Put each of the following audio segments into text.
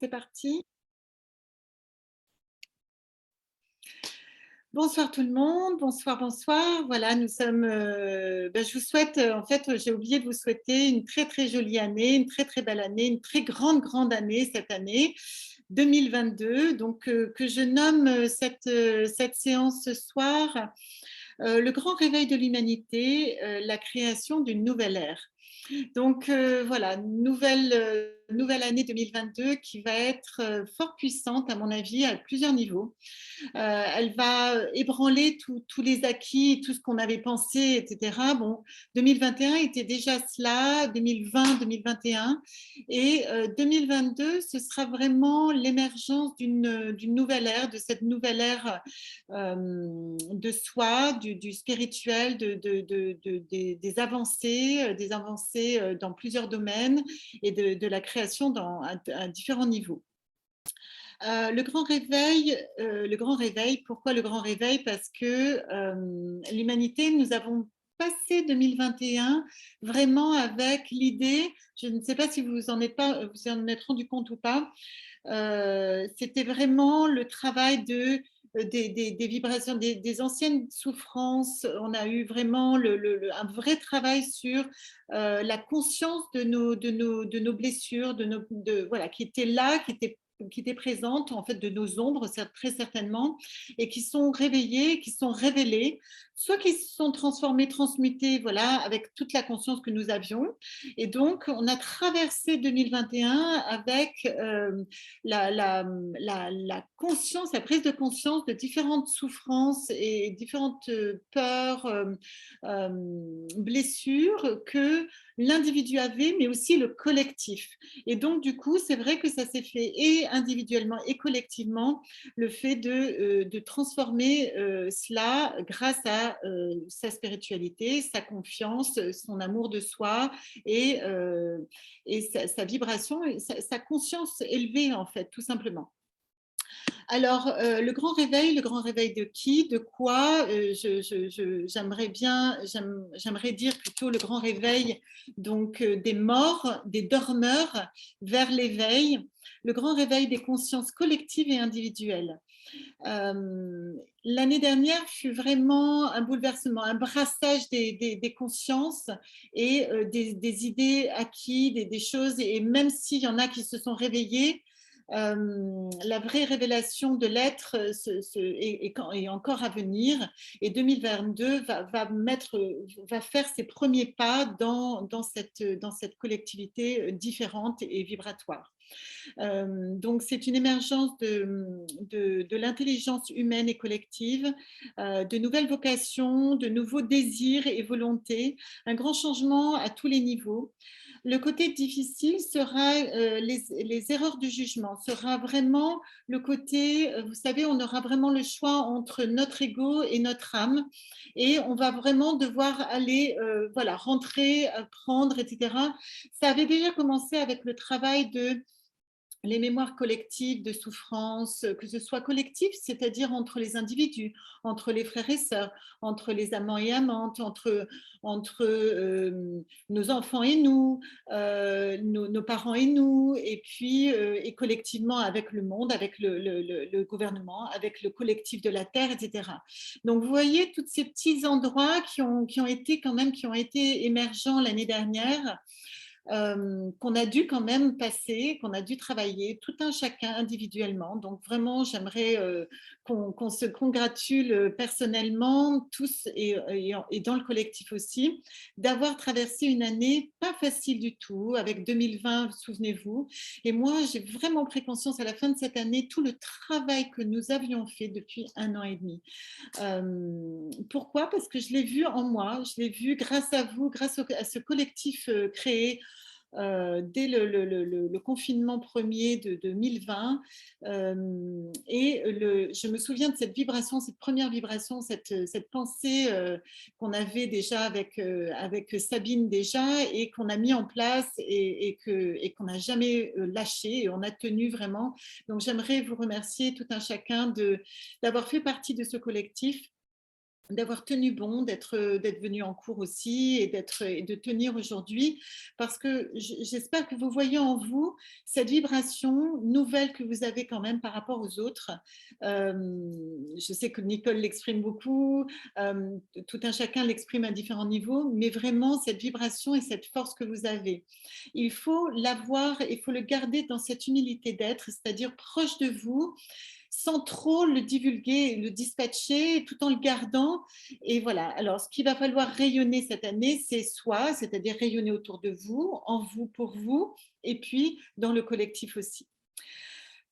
C'est parti. Bonsoir tout le monde, bonsoir, bonsoir. Voilà, nous sommes, je vous souhaite, en fait, j'ai oublié de vous souhaiter une très, très jolie année, une très, très belle année, une très grande, grande année cette année 2022, donc que je nomme, cette séance ce soir, le grand réveil de l'humanité, la création d'une nouvelle ère. Donc voilà, nouvelle année 2022 qui va être, fort puissante à mon avis à plusieurs niveaux. Elle va ébranler tous les acquis, tout ce qu'on avait pensé, etc. Bon, 2021 était déjà cela, 2020, 2021. Et 2022, ce sera vraiment l'émergence d'une nouvelle ère, de cette nouvelle ère de soi, du spirituel, des avancées dans plusieurs domaines et de la création à différents niveaux. Le grand réveil, pourquoi le grand réveil? Parce que l'humanité, nous avons passé 2021 vraiment avec l'idée, je ne sais pas si vous en êtes rendu compte ou pas, c'était vraiment le travail des vibrations, des anciennes souffrances. On a eu vraiment un vrai travail sur la conscience de nos blessures, voilà, qui étaient là, qui étaient présentes, en fait, de nos ombres, très certainement, et qui sont réveillées, qui sont révélées, soit qui se sont transformées, transmutées, voilà, avec toute la conscience que nous avions. Et donc, on a traversé 2021 avec la conscience, la prise de conscience de différentes souffrances et différentes peurs, blessures que l'individu avait, mais aussi le collectif. Et donc, du coup, c'est vrai que ça s'est fait et individuellement et collectivement, le fait de transformer cela grâce à sa spiritualité, sa confiance, son amour de soi et, sa vibration, sa conscience élevée, en fait, tout simplement. Alors, le grand réveil de qui? De quoi? J'aimerais dire plutôt le grand réveil donc, des morts, des dormeurs vers l'éveil, le grand réveil des consciences collectives et individuelles. L'année dernière fut vraiment un bouleversement, un brassage des consciences et des idées acquises, des choses, et même s'il y en a qui se sont réveillées, la vraie révélation de l'être est encore à venir, et 2022 va faire ses premiers pas dans cette collectivité différente et vibratoire. Donc, c'est une émergence de l'intelligence humaine et collective, de nouvelles vocations, de nouveaux désirs et volontés, un grand changement à tous les niveaux. Le côté difficile sera les erreurs de jugement, sera vraiment le côté, vous savez, on aura vraiment le choix entre notre ego et notre âme, et on va vraiment devoir aller, voilà, rentrer, apprendre, etc. Ça avait déjà commencé avec le travail de les mémoires collectives de souffrance, que ce soit collectif, c'est-à-dire entre les individus, entre les frères et sœurs, entre les amants et amantes, entre nos enfants et nous, nos parents et nous, et puis et collectivement avec le monde, avec le gouvernement, avec le collectif de la Terre, etc. Donc vous voyez tous ces petits endroits qui ont été quand même, qui ont été émergents l'année dernière, qu'on a dû quand même passer, qu'on a dû travailler tout un chacun individuellement. Donc vraiment, j'aimerais qu'on se congratule personnellement tous et dans le collectif aussi, d'avoir traversé une année pas facile du tout, avec 2020, souvenez-vous. Et moi, j'ai vraiment pris conscience à la fin de cette année, tout le travail que nous avions fait depuis 1 an et demi. Pourquoi? Parce que je l'ai vu en moi, je l'ai vu grâce à vous, à ce collectif créé dès le confinement premier de 2020. Et je me souviens de cette vibration, cette première vibration, cette pensée qu'on avait déjà avec Sabine déjà, et qu'on a mis en place, et qu'on n'a jamais lâché, et on a tenu vraiment. Donc j'aimerais vous remercier tout un chacun d'avoir fait partie de ce collectif, d'avoir tenu bon, d'être venu en cours aussi et de tenir aujourd'hui parce que j'espère que vous voyez en vous cette vibration nouvelle que vous avez quand même par rapport aux autres. Je sais que Nicole l'exprime beaucoup, tout un chacun l'exprime à différents niveaux, mais vraiment cette vibration et cette force que vous avez. Il faut l'avoir, il faut le garder dans cette humilité d'être, c'est-à-dire proche de vous, sans trop le divulguer, le dispatcher, tout en le gardant. Et voilà. Alors, ce qu'il va falloir rayonner cette année, c'est soi, c'est-à-dire rayonner autour de vous, en vous, pour vous, et puis dans le collectif aussi.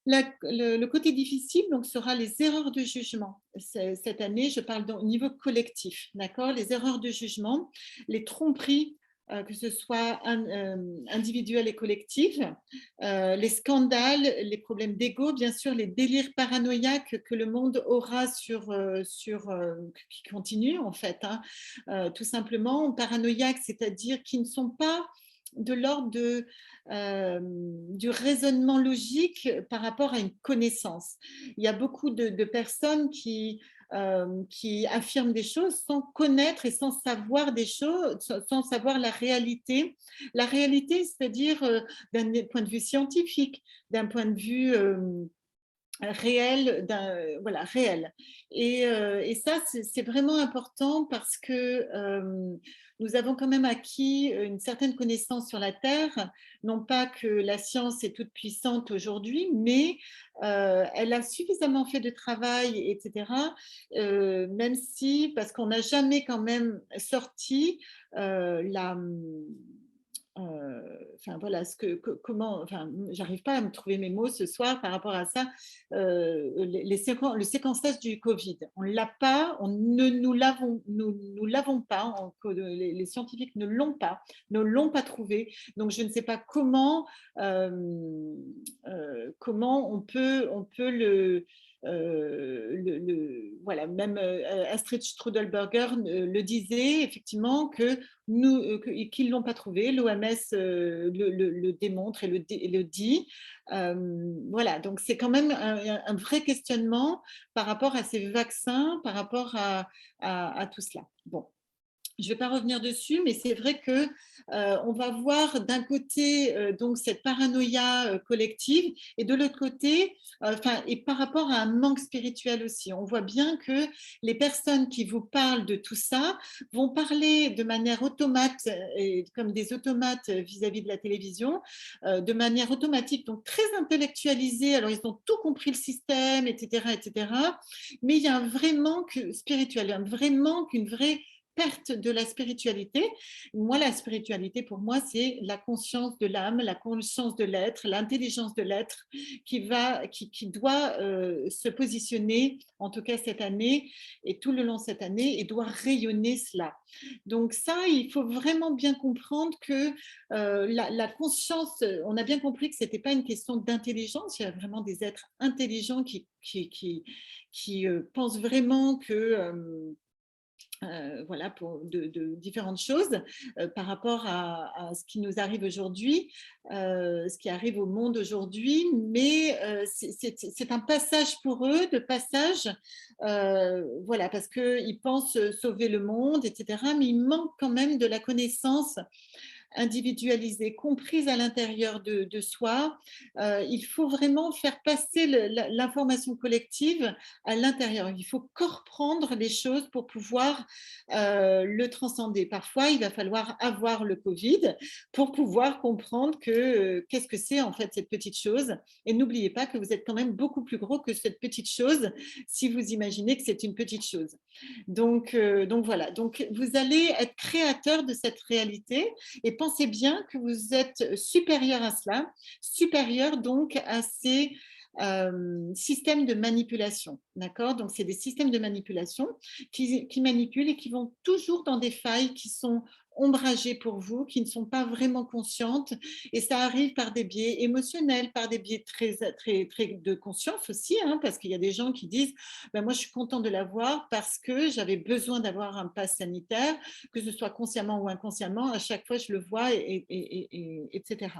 Le côté difficile donc, sera les erreurs de jugement. Cette année, je parle au niveau collectif, d'accord? Les erreurs de jugement, les tromperies, que ce soit individuelles et collectives, les scandales, les problèmes d'ego, bien sûr, les délires paranoïaques que le monde aura qui continuent en fait, hein, tout simplement. Paranoïaques, c'est-à-dire qui ne sont pas de l'ordre du raisonnement logique par rapport à une connaissance. Il y a beaucoup de personnes qui affirment des choses sans connaître et sans savoir des choses, sans savoir la réalité. La réalité, c'est-à-dire d'un point de vue scientifique, d'un point de vue réel, voilà, réel. Et ça, c'est vraiment important parce que nous avons quand même acquis une certaine connaissance sur la Terre. Non pas que la science est toute puissante aujourd'hui, mais elle a suffisamment fait de travail, etc. Même si, parce qu'on n'a jamais quand même sorti la enfin voilà, comment, enfin, j'arrive pas à me trouver mes mots ce soir par rapport à ça. Le séquençage du Covid, on l'a pas, nous l'avons pas, les scientifiques ne l'ont pas trouvé. Donc je ne sais pas comment on peut voilà, même Astrid Strudelberger le disait effectivement que qu'ils ne l'ont pas trouvé. L'OMS le démontre et le dit. Voilà, donc c'est quand même un vrai questionnement par rapport à ces vaccins, par rapport à tout cela. Bon. Je ne vais pas revenir dessus, mais c'est vrai que on va voir d'un côté donc cette paranoïa collective et de l'autre côté, et par rapport à un manque spirituel aussi. On voit bien que les personnes qui vous parlent de tout ça vont parler de manière automate, et comme des automates vis-à-vis de la télévision, de manière automatique, donc très intellectualisée. Alors ils ont tout compris le système, etc., etc. Mais il y a un vrai manque spirituel, un vrai manque, une vraie perte de la spiritualité. Moi, la spiritualité, pour moi, c'est la conscience de l'âme, la conscience de l'être, l'intelligence de l'être qui doit se positionner, en tout cas cette année et tout le long de cette année, et doit rayonner cela. Donc ça, il faut vraiment bien comprendre que la conscience, on a bien compris que ce n'était pas une question d'intelligence, il y a vraiment des êtres intelligents qui pensent vraiment que voilà, pour de différentes choses par rapport à ce qui nous arrive aujourd'hui, ce qui arrive au monde aujourd'hui, mais c'est un passage pour eux, de passage, voilà, parce qu'ils pensent sauver le monde, etc., mais il manque quand même de la connaissance individualisée, comprise à l'intérieur de soi. Il faut vraiment faire passer l'information collective à l'intérieur. Il faut comprendre les choses pour pouvoir le transcender. Parfois, il va falloir avoir le Covid pour pouvoir comprendre qu'est-ce que c'est en fait cette petite chose. Et n'oubliez pas que vous êtes quand même beaucoup plus gros que cette petite chose si vous imaginez que c'est une petite chose. Donc voilà, donc vous allez être créateur de cette réalité et pensez bien que vous êtes supérieur à cela, supérieur donc à ces systèmes de manipulation. D'accord? Donc, c'est des systèmes de manipulation qui manipulent et qui vont toujours dans des failles qui sont ombragées pour vous, qui ne sont pas vraiment conscientes. Et ça arrive par des biais émotionnels, par des biais très de conscience aussi, hein, parce qu'il y a des gens qui disent ben, moi, je suis content de l'avoir parce que j'avais besoin d'avoir un pass sanitaire, que ce soit consciemment ou inconsciemment. À chaque fois, je le vois, etc.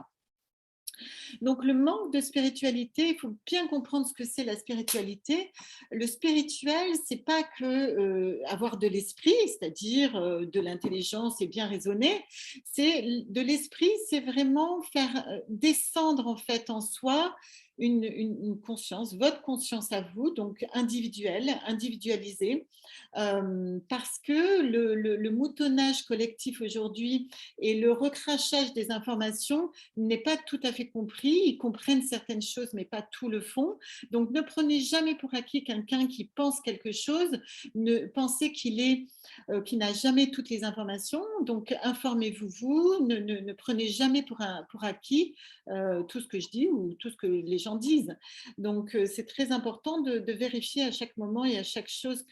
Donc, le manque de spiritualité, il faut bien comprendre ce que c'est la spiritualité. Le spirituel, c'est pas que avoir de l'esprit, c'est-à-dire de l'intelligence et bien raisonner. C'est de l'esprit, c'est vraiment faire descendre en fait en soi une conscience, votre conscience à vous, donc individuelle, individualisée, parce que le moutonnage collectif aujourd'hui et le recrachage des informations n'est pas tout à fait compris. Ils comprennent certaines choses, mais pas tout le fond. Donc, ne prenez jamais pour acquis quelqu'un qui pense quelque chose. Ne pensez qu'il n'a jamais toutes les informations. Donc, informez-vous vous. Ne prenez jamais pour acquis tout ce que je dis ou tout ce que les gens disent. Donc, c'est très important de vérifier à chaque moment et à chaque chose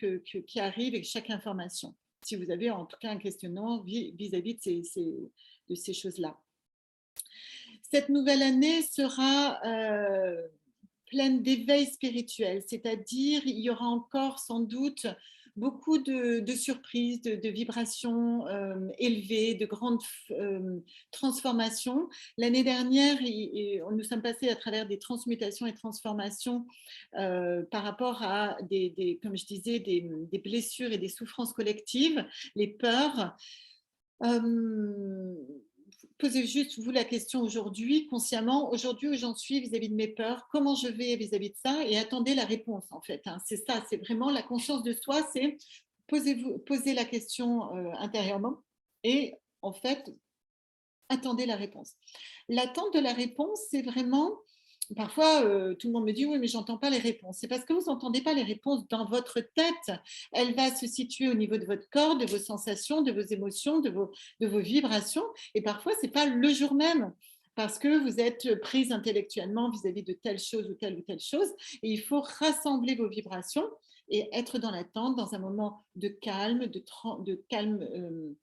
qui arrive et chaque information. Si vous avez en tout cas un questionnement vis-à-vis de ces choses-là. Cette nouvelle année sera pleine d'éveil spirituel, c'est-à-dire il y aura encore sans doute beaucoup de surprises, de vibrations élevées, de grandes transformations. L'année dernière, nous sommes passés à travers des transmutations et transformations par rapport à, comme je disais, des blessures et des souffrances collectives, les peurs. Posez juste vous la question aujourd'hui, consciemment, aujourd'hui où j'en suis vis-à-vis de mes peurs, comment je vais vis-à-vis de ça, et attendez la réponse en fait. Hein. C'est ça, c'est vraiment la conscience de soi, c'est posez la question intérieurement et en fait, attendez la réponse. L'attente de la réponse, c'est vraiment parfois, tout le monde me dit oui, mais j'entends pas les réponses. C'est parce que vous n'entendez pas les réponses dans votre tête. Elle va se situer au niveau de votre corps, de vos sensations, de vos émotions, de vos vibrations. Et parfois, c'est pas le jour même parce que vous êtes prise intellectuellement vis-à-vis de telle chose ou telle chose. Et il faut rassembler vos vibrations et être dans l'attente, dans un moment de calme, de calme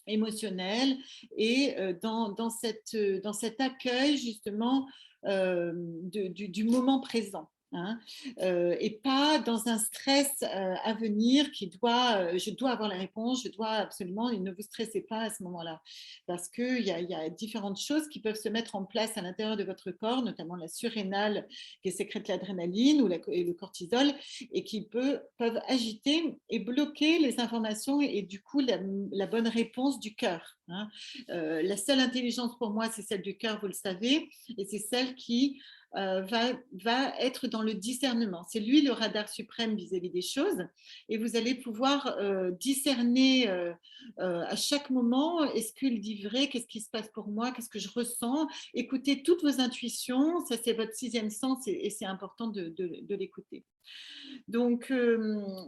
émotionnel et dans cet accueil justement du moment présent. Hein, et pas dans un stress à venir je dois avoir la réponse, je dois absolument, et ne vous stressez pas à ce moment-là, parce qu'il y a différentes choses qui peuvent se mettre en place à l'intérieur de votre corps, notamment la surrénale qui sécrète l'adrénaline et le cortisol, et qui peuvent agiter et bloquer les informations et du coup la bonne réponse du cœur. Hein. La seule intelligence pour moi, c'est celle du cœur, vous le savez, et c'est celle qui va être dans le discernement. C'est lui le radar suprême vis-à-vis des choses et vous allez pouvoir discerner à chaque moment, est-ce qu'il dit vrai, qu'est-ce qui se passe pour moi, qu'est-ce que je ressens, écoutez toutes vos intuitions, ça c'est votre sixième sens et c'est important de l'écouter. Donc, la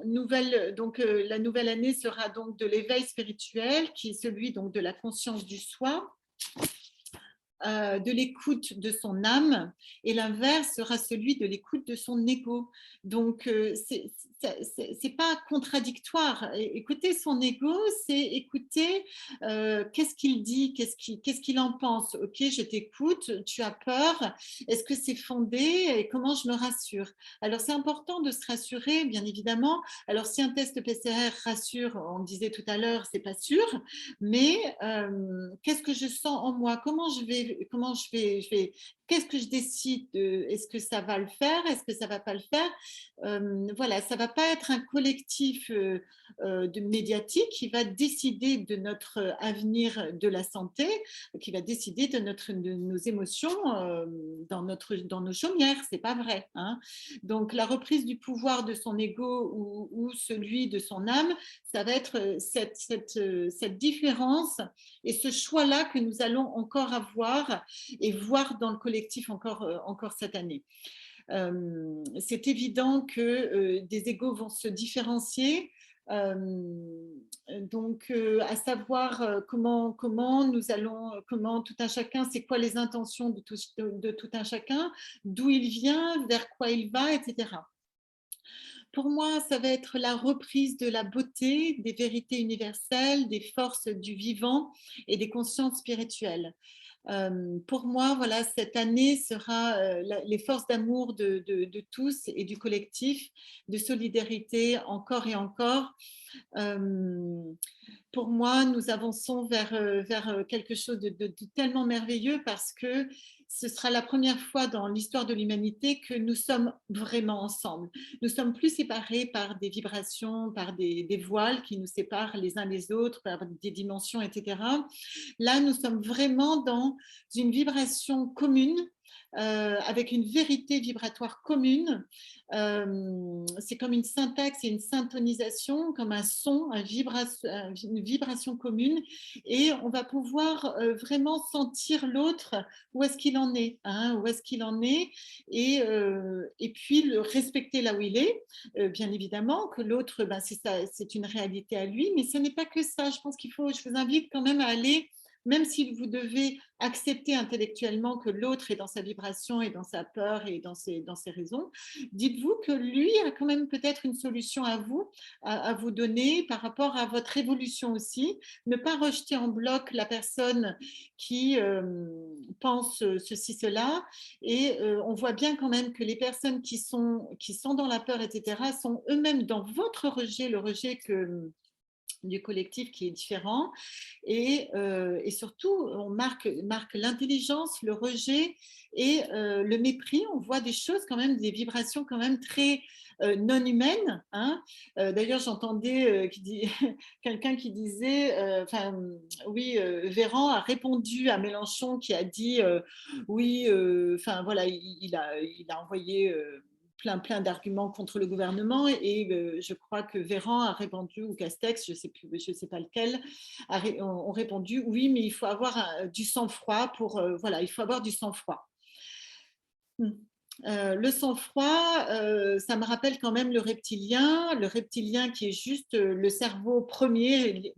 nouvelle année sera donc de l'éveil spirituel qui est celui donc de la conscience du soi, de l'écoute de son âme et l'inverse sera celui de l'écoute de son ego. Donc, c'est pas contradictoire. Écouter son ego, c'est écouter qu'est-ce qu'il dit, qu'est-ce qu'il en pense. Ok, je t'écoute, tu as peur, est-ce que c'est fondé et comment je me rassure? Alors, c'est important de se rassurer, bien évidemment. Alors, si un test PCR rassure, on disait tout à l'heure, c'est pas sûr, mais qu'est-ce que je sens en moi? Qu'est-ce que je décide? Est-ce que ça va le faire? Est-ce que ça va pas le faire? Voilà, ça va pas être un collectif médiatique qui va décider de notre avenir de la santé, qui va décider de nos émotions dans nos chaumières. C'est pas vrai. Hein. Donc la reprise du pouvoir de son ego ou celui de son âme, ça va être cette différence et ce choix-là que nous allons encore avoir et voir dans le collectif encore cette année. C'est évident que des égos vont se différencier. Donc, à savoir comment tout un chacun, c'est quoi les intentions de tout un chacun, d'où il vient, vers quoi il va, etc. Pour moi, ça va être la reprise de la beauté, des vérités universelles, des forces du vivant et des consciences spirituelles. Pour moi, voilà, cette année sera les forces d'amour de tous et du collectif, de solidarité encore et encore. pour moi, nous avançons vers quelque chose de tellement merveilleux parce que ce sera la première fois dans l'histoire de l'humanité que nous sommes vraiment ensemble. Nous sommes plus séparés par des vibrations, par des voiles qui nous séparent les uns les autres, par des dimensions, etc. Là, nous sommes vraiment dans une vibration commune, avec une vérité vibratoire commune. C'est comme une syntaxe et une syntonisation, comme un son, une vibration commune, et on va pouvoir vraiment sentir l'autre, où est-ce qu'il en est, hein, où est-ce qu'il en est, et puis le respecter là où il est, bien évidemment, que l'autre, ben, c'est une réalité à lui, mais ce n'est pas que ça. Je pense je vous invite quand même à aller, même si vous devez accepter intellectuellement que l'autre est dans sa vibration et dans sa peur et dans ses raisons, dites-vous que lui a quand même peut-être une solution à vous donner par rapport à votre évolution aussi. Ne pas rejeter en bloc la personne qui pense ceci, cela. Et on voit bien quand même que les personnes qui sont dans la peur, etc., sont eux-mêmes dans votre rejet, le rejet du collectif qui est différent, et surtout on marque l'intelligence, le rejet et le mépris. On voit des choses quand même, des vibrations quand même très non humaines, hein. D'ailleurs j'entendais quelqu'un qui disait, oui, Véran a répondu à Mélenchon qui a dit oui, enfin voilà, il a envoyé plein d'arguments contre le gouvernement, et je crois que Véran a répondu, ou Castex, je sais pas lequel, ont répondu oui, mais il faut avoir du sang-froid pour voilà, il faut avoir du sang-froid. Le sang-froid, ça me rappelle quand même le reptilien qui est juste le cerveau premier,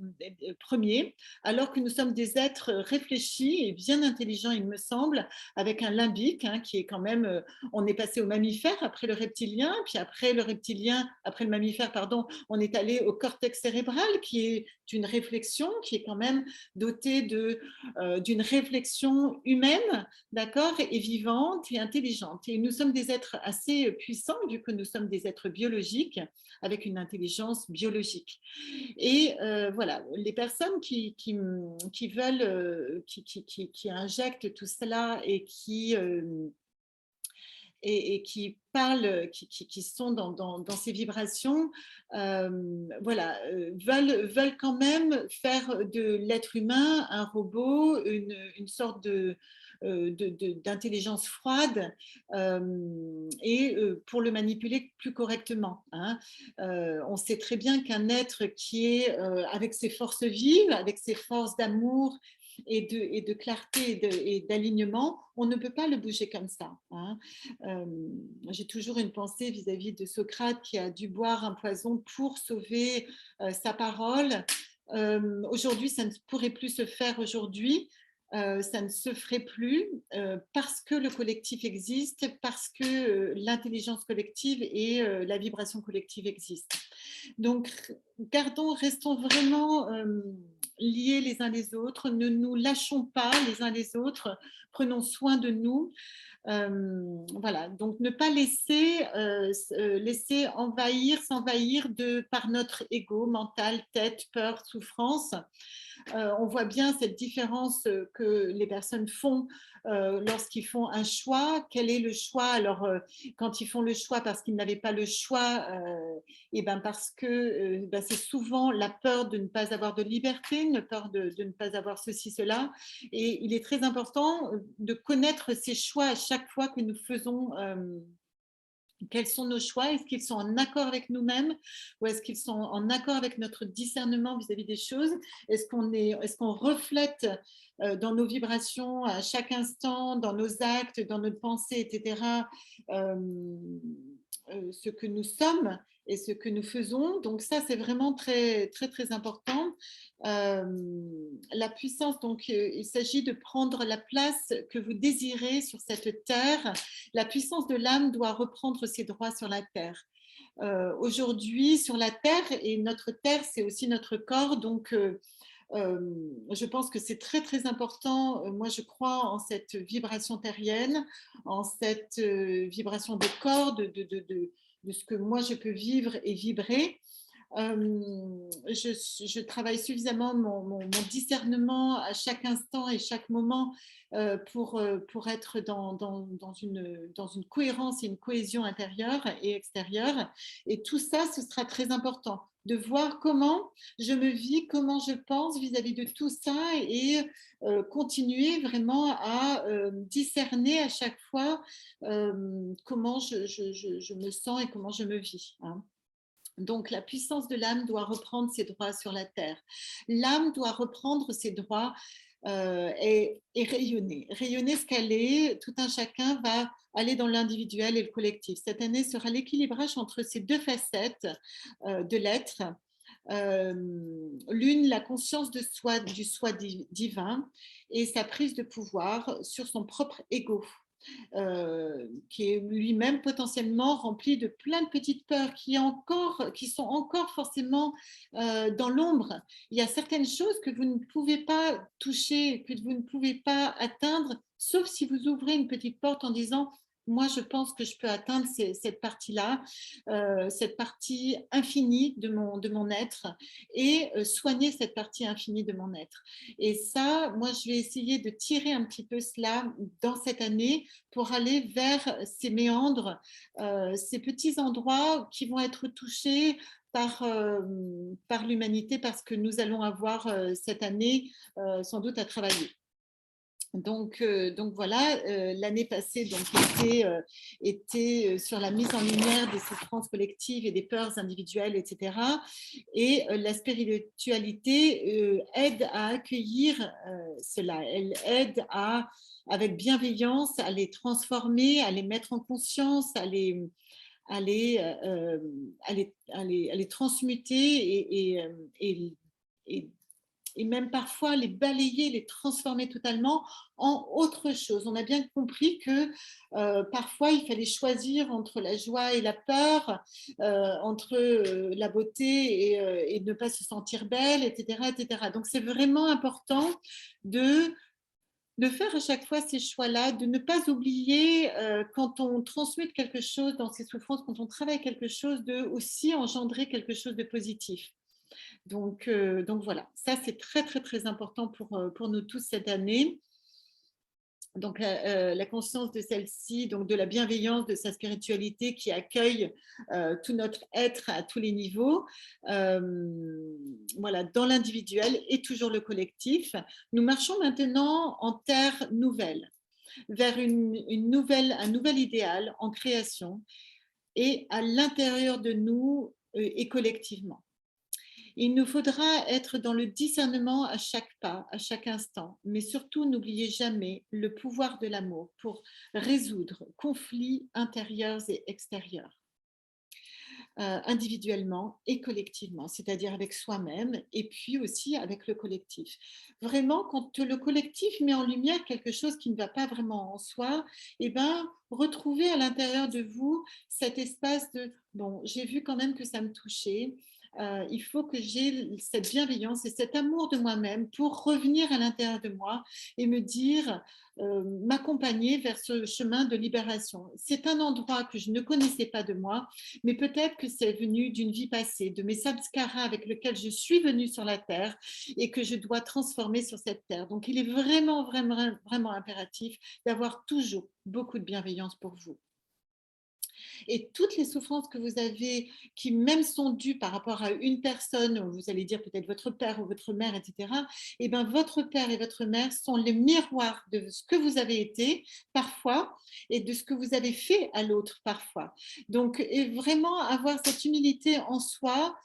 alors que nous sommes des êtres réfléchis et bien intelligents, il me semble, avec un limbique, hein, qui est quand même, on est passé au mammifère après le reptilien, puis après le mammifère, pardon, on est allé au cortex cérébral, qui est une réflexion, qui est quand même doté d'une réflexion humaine, d'accord, et vivante et intelligente. Et nous sommes des êtres assez puissants, vu que nous sommes des êtres biologiques, avec une intelligence biologique. Et voilà, les personnes qui veulent, qui injectent tout cela et qui parlent, qui sont dans ces vibrations, voilà, veulent quand même faire de l'être humain un robot, une sorte d'intelligence froide, et pour le manipuler plus correctement, hein. On sait très bien qu'un être qui est avec ses forces vives, avec ses forces d'amour et de clarté et d'alignement, on ne peut pas le bouger comme ça, hein. J'ai toujours une pensée vis-à-vis de Socrate qui a dû boire un poison pour sauver sa parole. Aujourd'hui, ça ne pourrait plus se faire aujourd'hui. Ça ne se ferait plus parce que le collectif existe, parce que l'intelligence collective et la vibration collective existent. Donc, restons vraiment liés les uns les autres, ne nous lâchons pas les uns les autres, prenons soin de nous. Voilà, donc ne pas laisser s'envahir par notre ego mental, tête, peur, souffrance. On voit bien cette différence que les personnes font lorsqu'ils font un choix. Quel est le choix? Alors, quand ils font le choix parce qu'ils n'avaient pas le choix, et ben parce que c'est souvent la peur de ne pas avoir de liberté, une peur de ne pas avoir ceci, cela. Et il est très important de connaître ces choix à chaque fois que nous faisons. Quels sont nos choix? Est-ce qu'ils sont en accord avec nous-mêmes, ou est-ce qu'ils sont en accord avec notre discernement vis-à-vis des choses? Est-ce qu'on reflète dans nos vibrations à chaque instant, dans nos actes, dans notre pensée, etc., ce que nous sommes et ce que nous faisons? Donc ça, c'est vraiment très, très, très important. La puissance, donc il s'agit de prendre la place que vous désirez sur cette terre. La puissance de l'âme doit reprendre ses droits sur la terre. Aujourd'hui, sur la terre, et notre terre, c'est aussi notre corps, donc je pense que c'est très très important. Moi, je crois en cette vibration terrienne, en cette vibration de corps, de ce que moi je peux vivre et vibrer. Je travaille suffisamment mon discernement à chaque instant et chaque moment pour être dans une cohérence et une cohésion intérieure et extérieure. Et tout ça, ce sera très important de voir comment je me vis, comment je pense vis-à-vis de tout ça et continuer vraiment à discerner à chaque fois comment je me sens et comment je me vis. Hein. Donc, la puissance de l'âme doit reprendre ses droits sur la terre. L'âme doit reprendre ses droits et rayonner. Rayonner ce qu'elle est. Tout un chacun va aller dans l'individuel et le collectif. Cette année sera l'équilibrage entre ces deux facettes de l'être. L'une, la conscience de soi, du soi divin et sa prise de pouvoir sur son propre ego. Qui est lui-même potentiellement rempli de plein de petites peurs qui sont encore forcément dans l'ombre. Il y a certaines choses que vous ne pouvez pas toucher, que vous ne pouvez pas atteindre, sauf si vous ouvrez une petite porte en disant moi, je pense que je peux atteindre cette partie-là, cette partie infinie de mon être et soigner cette partie infinie de mon être. Et ça, moi, je vais essayer de tirer un petit peu cela dans cette année pour aller vers ces méandres, ces petits endroits qui vont être touchés par l'humanité parce que nous allons avoir cette année sans doute à travailler. Donc voilà, l'année passée était sur la mise en lumière des souffrances collectives et des peurs individuelles, etc. Et la spiritualité aide à accueillir cela. Elle aide avec bienveillance à les transformer, à les mettre en conscience, à les transmuter et même parfois les balayer, les transformer totalement en autre chose. On a bien compris que parfois il fallait choisir entre la joie et la peur, entre la beauté et ne pas se sentir belle, etc. etc. Donc c'est vraiment important de faire à chaque fois ces choix-là, de ne pas oublier quand on transmute quelque chose dans ses souffrances, quand on travaille quelque chose, de aussi engendrer quelque chose de positif. Donc voilà, ça c'est très très très important pour nous tous cette année. Donc la conscience de celle-ci, donc de la bienveillance de sa spiritualité qui accueille tout notre être à tous les niveaux, voilà, dans l'individuel et toujours le collectif. Nous marchons maintenant en terre nouvelle, vers un nouvel idéal en création et à l'intérieur de nous et collectivement. Il nous faudra être dans le discernement à chaque pas, à chaque instant, mais surtout n'oubliez jamais le pouvoir de l'amour pour résoudre conflits intérieurs et extérieurs, individuellement et collectivement, c'est-à-dire avec soi-même et puis aussi avec le collectif. Vraiment, quand le collectif met en lumière quelque chose qui ne va pas vraiment en soi, eh ben, retrouvez à l'intérieur de vous cet espace de « bon, j'ai vu quand même que ça me touchait ». Il faut que j'ai cette bienveillance et cet amour de moi-même pour revenir à l'intérieur de moi et me dire, m'accompagner vers ce chemin de libération. C'est un endroit que je ne connaissais pas de moi, mais peut-être que c'est venu d'une vie passée, de mes samskaras avec lesquels je suis venue sur la terre et que je dois transformer sur cette terre. Donc, il est vraiment, vraiment, vraiment impératif d'avoir toujours beaucoup de bienveillance pour vous. Et toutes les souffrances que vous avez, qui même sont dues par rapport à une personne, vous allez dire peut-être votre père ou votre mère, etc., et bien votre père et votre mère sont les miroirs de ce que vous avez été parfois et de ce que vous avez fait à l'autre parfois. Donc, et vraiment avoir cette humilité en soi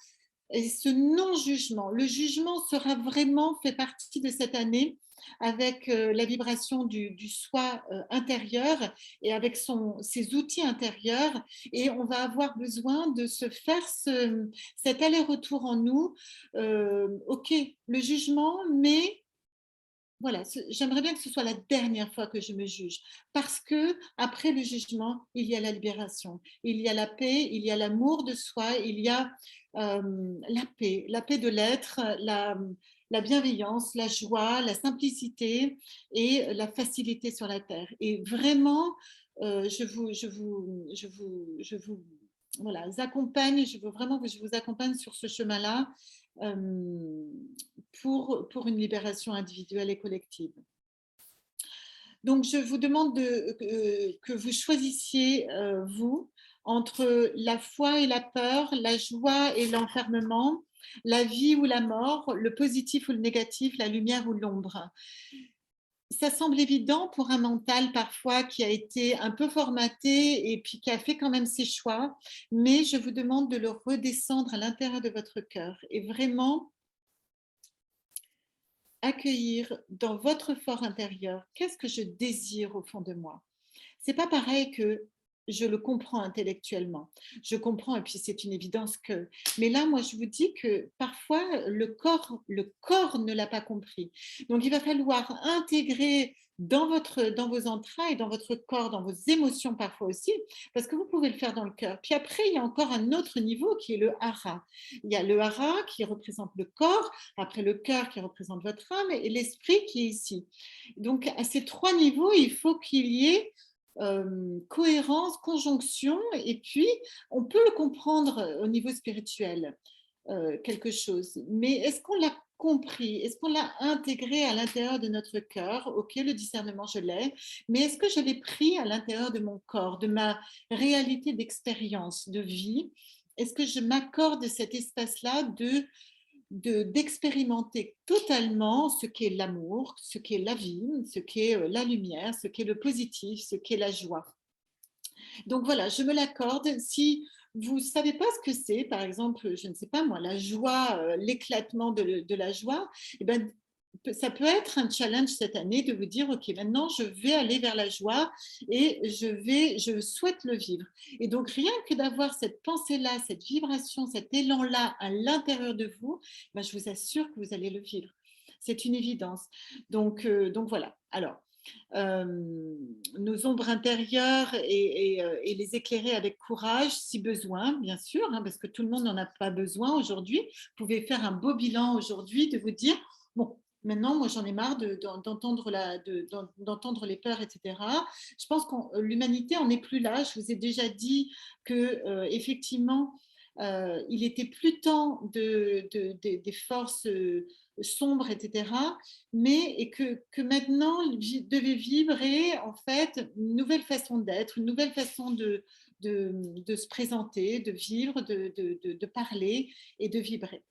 et ce non-jugement. Le jugement sera vraiment fait partie de cette année avec la vibration du soi intérieur et avec ses outils intérieurs. Et on va avoir besoin de se faire cet aller-retour en nous. OK, le jugement, mais voilà, j'aimerais bien que ce soit la dernière fois que je me juge, parce que après le jugement, il y a la libération, il y a la paix, il y a l'amour de soi, il y a la paix de l'être, la bienveillance, la joie, la simplicité et la facilité sur la terre. Et vraiment, je vous voilà, accompagne, je veux vraiment que je vous accompagne sur ce chemin-là pour une libération individuelle et collective. Donc, je vous demande que vous choisissiez, vous, entre la foi et la peur, la joie et l'enfermement, la vie ou la mort, le positif ou le négatif, la lumière ou l'ombre. Ça semble évident pour un mental parfois qui a été un peu formaté et puis qui a fait quand même ses choix, mais je vous demande de le redescendre à l'intérieur de votre cœur et vraiment accueillir dans votre fort intérieur, qu'est-ce que je désire au fond de moi? C'est pas pareil que je le comprends intellectuellement. Je comprends et puis c'est une évidence que. Mais là, moi, je vous dis que parfois le corps ne l'a pas compris. Donc, il va falloir intégrer dans vos entrailles, dans votre corps, dans vos émotions parfois aussi, parce que vous pouvez le faire dans le cœur. Puis après, il y a encore un autre niveau qui est le hara. Il y a le hara qui représente le corps, après le cœur qui représente votre âme et l'esprit qui est ici. Donc, à ces trois niveaux, il faut qu'il y ait cohérence, conjonction, et puis on peut le comprendre au niveau spirituel, quelque chose. Mais est-ce qu'on l'a compris? Est-ce qu'on l'a intégré à l'intérieur de notre cœur? Ok, le discernement, je l'ai, mais est-ce que je l'ai pris à l'intérieur de mon corps, de ma réalité d'expérience, de vie? Est-ce que je m'accorde cet espace-là d'expérimenter totalement ce qu'est l'amour, ce qu'est la vie, ce qu'est la lumière, ce qu'est le positif, ce qu'est la joie. Donc voilà, je me l'accorde. Si vous ne savez pas ce que c'est, par exemple, je ne sais pas moi, la joie, l'éclatement de la joie, eh ben, ça peut être un challenge cette année de vous dire, OK, maintenant je vais aller vers la joie et je souhaite le vivre. Et donc rien que d'avoir cette pensée-là, cette vibration, cet élan-là à l'intérieur de vous, ben, je vous assure que vous allez le vivre. C'est une évidence. Donc voilà. Alors, euh, nos ombres intérieures et les éclairer avec courage si besoin, bien sûr, hein, parce que tout le monde n'en a pas besoin aujourd'hui. Vous pouvez faire un beau bilan aujourd'hui de vous dire, bon, maintenant, moi, j'en ai marre d'entendre les peurs, etc. Je pense que l'humanité en est plus là. Je vous ai déjà dit que effectivement, il était plus temps des forces sombres, etc. Mais et que maintenant, il devait vibrer en fait une nouvelle façon d'être, une nouvelle façon de se présenter, de vivre, de parler et de vibrer.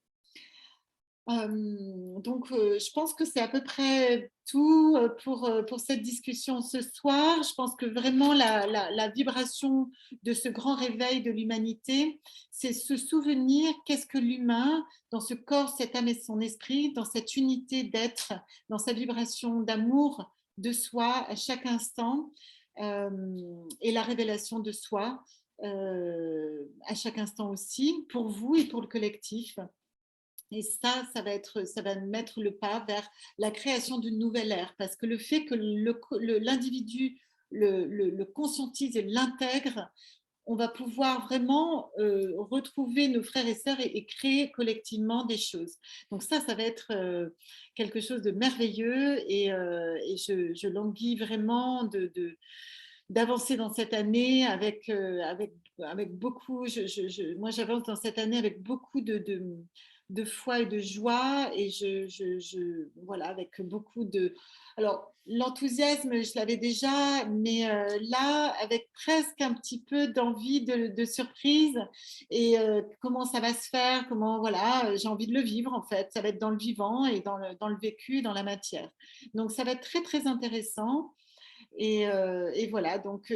Je pense que c'est à peu près tout pour cette discussion ce soir. Je pense que vraiment la vibration de ce grand réveil de l'humanité, c'est se souvenir qu'est-ce que l'humain, dans ce corps, cette âme et son esprit, dans cette unité d'être, dans sa vibration d'amour de soi à chaque instant et la révélation de soi à chaque instant aussi, pour vous et pour le collectif. Et ça va mettre le pas vers la création d'une nouvelle ère, parce que le fait que l'individu le conscientise et l'intègre, on va pouvoir vraiment retrouver nos frères et sœurs et créer collectivement des choses. Donc ça va être quelque chose de merveilleux et je languis vraiment d'avancer dans cette année avec beaucoup, moi j'avance dans cette année avec beaucoup de foi et de joie et voilà, avec beaucoup de. Alors, l'enthousiasme, je l'avais déjà, mais là, avec presque un petit peu d'envie de surprise et comment ça va se faire, comment, voilà, j'ai envie de le vivre en fait. Ça va être dans le vivant et dans le vécu, dans la matière. Donc, ça va être très, très intéressant. Et voilà, donc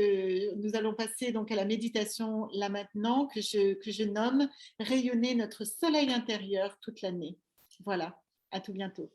nous allons passer donc à la méditation là maintenant que je nomme rayonner notre soleil intérieur toute l'année. Voilà, à tout bientôt.